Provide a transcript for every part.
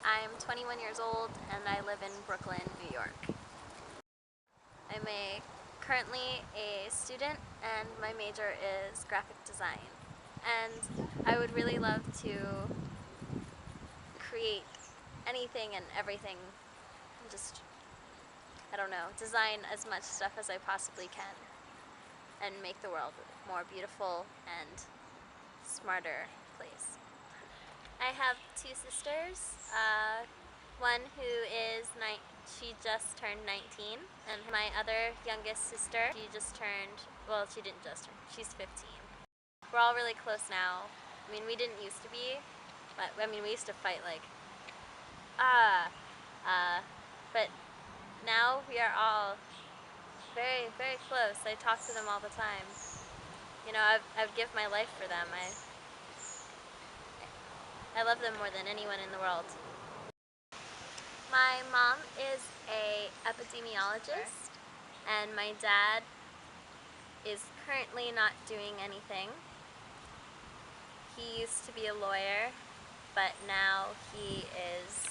I'm 21 years old and I live in Brooklyn, New York. I'm currently a student and my major is graphic design. And I would really love to create anything and everything, just, I don't know, design as much stuff as I possibly can and make the world a more beautiful and smarter place. I have two sisters. One who is she just turned 19, and my other youngest sister, she just turned, well, she didn't just turn, she's 15. We're all really close now. I mean, we didn't used to be, but I mean, we used to fight like, ah, but now we are all very, very close. I talk to them all the time. You know, I would give my life for them. I love them more than anyone in the world. My mom is a epidemiologist, and my dad is currently not doing anything. He used to be a lawyer, but now he is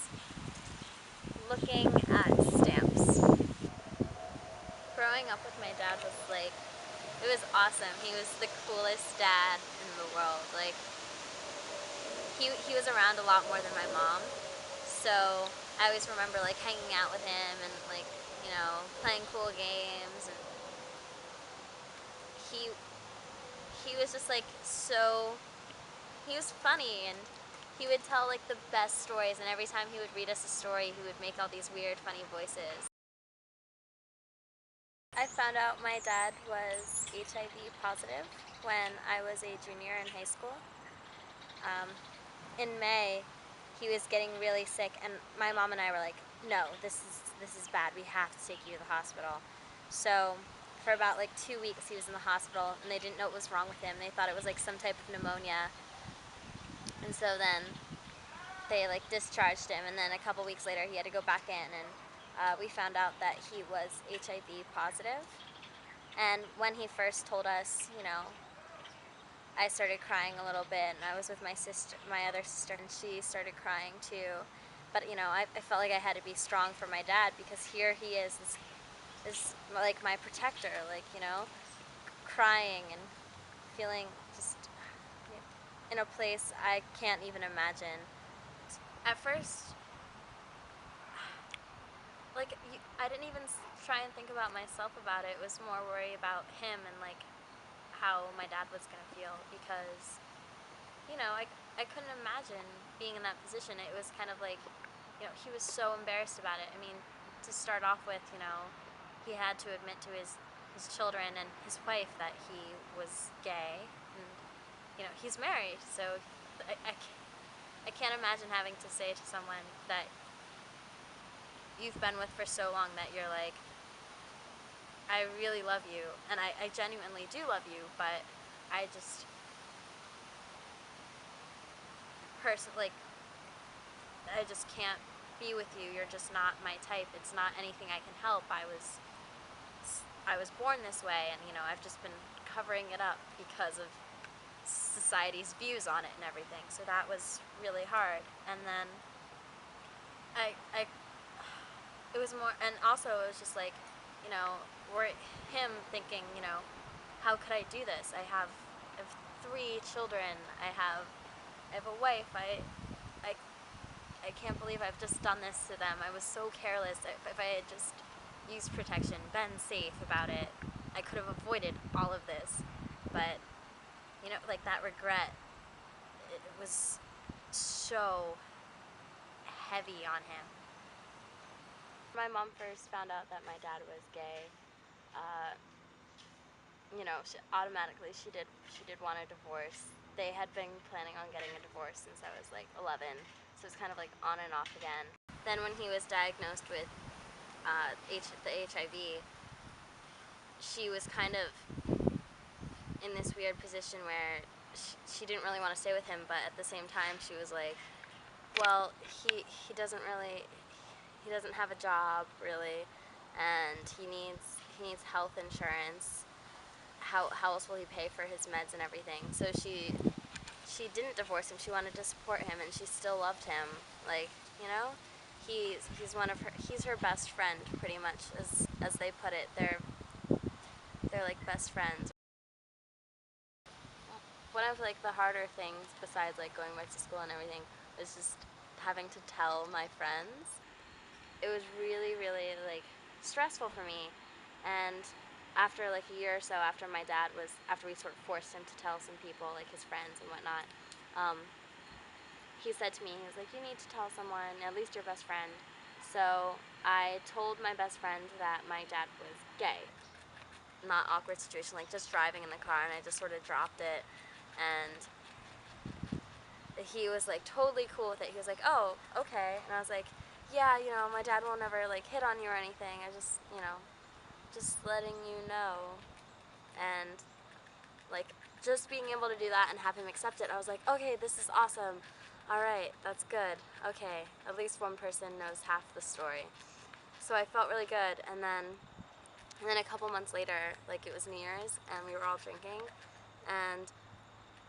looking at stamps. Growing up with my dad was like, it was awesome. He was the coolest dad in the world. Like, he was around a lot more than my mom, so I always remember like hanging out with him and like, you know, playing cool games, and he he was just like he was funny, and he would tell like the best stories, and every time he would read us a story he would make all these weird funny voices. I found out my dad was HIV positive when I was a junior in high school. In May, he was getting really sick, and my mom and I were like, no, this is bad. We have to take you to the hospital. So for about like 2 weeks he was in the hospital, and they didn't know what was wrong with him. They thought it was like some type of pneumonia. And so then they like discharged him, and then a couple weeks later he had to go back in, and we found out that he was HIV positive. And when he first told us, you know, I started crying a little bit, and I was with my sister, my other sister, and she started crying too. But you know, I felt like I had to be strong for my dad, because here he is like my protector, like, you know, crying and feeling just in a place I can't even imagine. At first, like, I didn't even try and think about myself about it. It was more worry about him and like how my dad was gonna feel, because you know, I couldn't imagine being in that position. It was kind of like, you know, he was so embarrassed about it. I mean, to start off with, you know, he had to admit to his children and his wife that he was gay, and you know, he's married, so I can't imagine having to say to someone that you've been with for so long that you're like, I really love you, and I genuinely do love you, but I just like, I just can't be with you. You're just not my type. It's not anything I can help. I was born this way, and you know, I've just been covering it up because of society's views on it and everything. So that was really hard. And then it was more, and also it was just like, you know, him thinking, you know, how could I do this? I have 3 children. I have a wife. I can't believe I've just done this to them. I was so careless. If I had just used protection, been safe about it, I could have avoided all of this. But, you know, like, that regret, it was so heavy on him. My mom first found out that my dad was gay. You know, she did want a divorce. They had been planning on getting a divorce since I was like 11, so it's kind of like on and off again. Then when he was diagnosed with the HIV, she was kind of in this weird position where she didn't really want to stay with him, but at the same time she was like, well, he doesn't have a job really, and he needs health insurance. How else will he pay for his meds and everything? So she she didn't divorce him. She wanted to support him, and she still loved him. Like, you know, he's her best friend, pretty much, as they put it. They're like best friends. One of like the harder things, besides like going back to school and everything, was just having to tell my friends. It was really, really like stressful for me. And after like a year or so, after we sort of forced him to tell some people, like his friends and whatnot, he said to me, he was like, you need to tell someone, at least your best friend. So I told my best friend that my dad was gay. Not awkward situation, like just driving in the car, and I just sort of dropped it, and he was like totally cool with it. He was like, oh, okay. And I was like, yeah, my dad will never like hit on you or anything. I just, just letting you know. And like just being able to do that and have him accept it, I was like, okay, this is awesome. All right, that's good. Okay, at least one person knows half the story. So I felt really good. And then a couple months later, like it was New Year's, and we were all drinking, and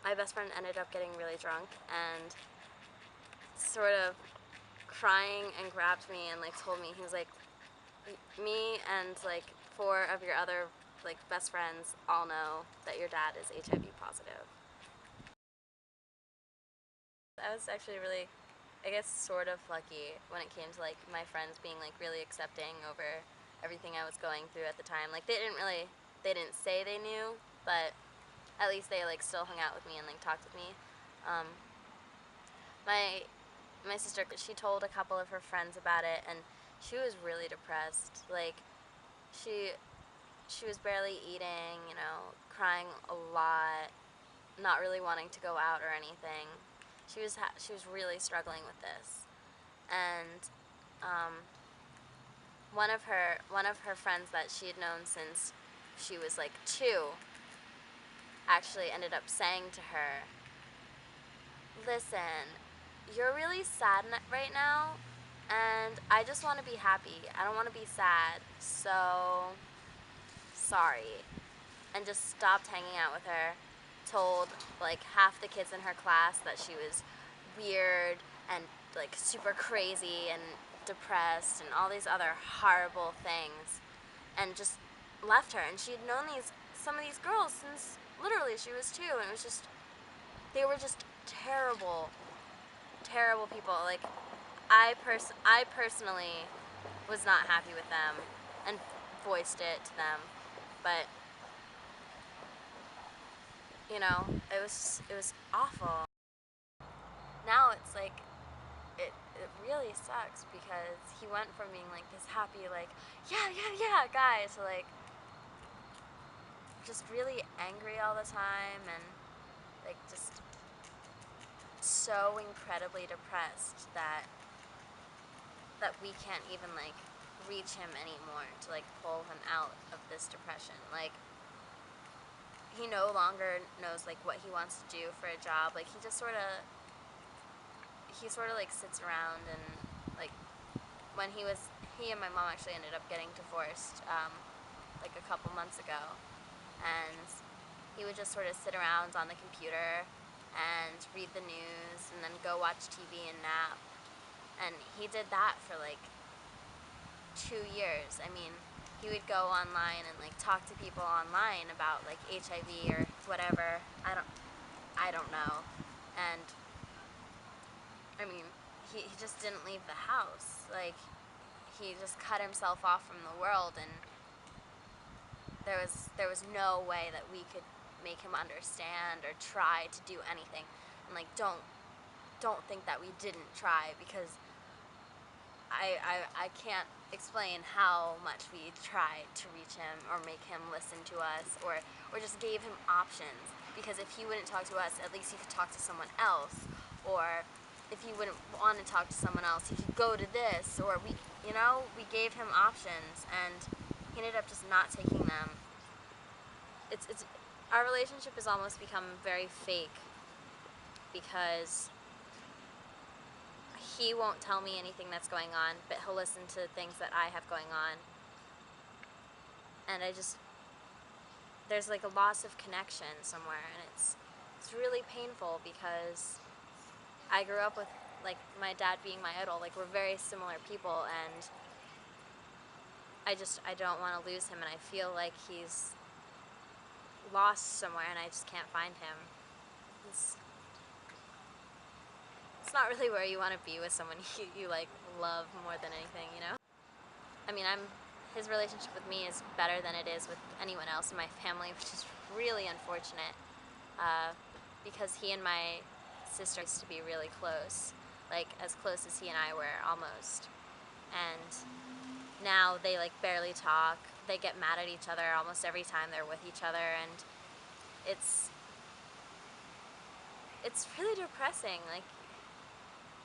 my best friend ended up getting really drunk and sort of crying and grabbed me and like told me, he was like, me and like 4 of your other like best friends all know that your dad is HIV positive. I was actually really, I guess, sort of lucky when it came to like my friends being like really accepting over everything I was going through at the time. Like they didn't say they knew, but at least they like still hung out with me and like talked with me. Um, my sister, she told a couple of her friends about it, and she was really depressed. Like she was barely eating, crying a lot, not really wanting to go out or anything. She was really struggling with this, and one of her friends that she had known since she was like 2 actually ended up saying to her, listen, you're really sad right now, and I just want to be happy. I don't want to be sad, so sorry. And just stopped hanging out with her. Told like half the kids in her class that she was weird and like super crazy and depressed and all these other horrible things, and just left her. And she had known some of these girls since literally she was 2, and it was just, they were just terrible, terrible people. Like I personally was not happy with them and voiced it to them, but it was awful. Now it's like it really sucks, because he went from being like this happy, like yeah guy, to like just really angry all the time, and like just so incredibly depressed that we can't even like reach him anymore to like pull him out of this depression. Like he no longer knows like what he wants to do for a job. Like he sort of like sits around, and like when he and my mom actually ended up getting divorced like a couple months ago, and he would just sort of sit around on the computer and read the news and then go watch TV and nap. And he did that for like 2 years. I mean, he would go online and like talk to people online about like HIV or whatever. I don't know. And I mean, he just didn't leave the house. Like he just cut himself off from the world, and there was no way that we could make him understand or try to do anything. And like don't think that we didn't try, because I can't explain how much we tried to reach him or make him listen to us, or just gave him options. Because if he wouldn't talk to us, at least he could talk to someone else. Or if he wouldn't want to talk to someone else, he could go to this. Or we gave him options, and he ended up just not taking them. It's our relationship has almost become very fake, because he won't tell me anything that's going on, but he'll listen to things that I have going on. And there's like a loss of connection somewhere, and it's really painful because I grew up with like my dad being my idol. Like we're very similar people, and I don't want to lose him, and I feel like he's lost somewhere, and I just can't find him. It's, it's not really where you want to be with someone you like love more than anything, you know? I mean, his relationship with me is better than it is with anyone else in my family, which is really unfortunate, because he and my sister used to be really close, like as close as he and I were almost. And now they like barely talk. They get mad at each other almost every time they're with each other, and it's really depressing, like,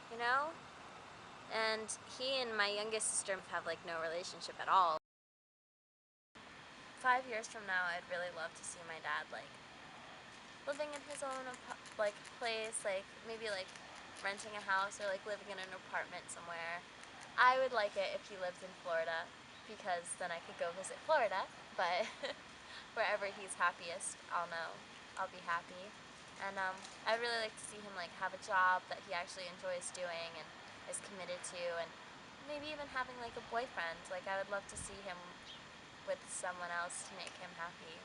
you know? And he and my youngest sister have like no relationship at all. 5 years from now, I'd really love to see my dad like living in his own like place, like maybe like renting a house or like living in an apartment somewhere. I would like it if he lived in Florida, because then I could go visit Florida, but wherever he's happiest, I'll know. I'll be happy. And I'd really like to see him like have a job that he actually enjoys doing and is committed to, and maybe even having like a boyfriend. Like I would love to see him with someone else to make him happy.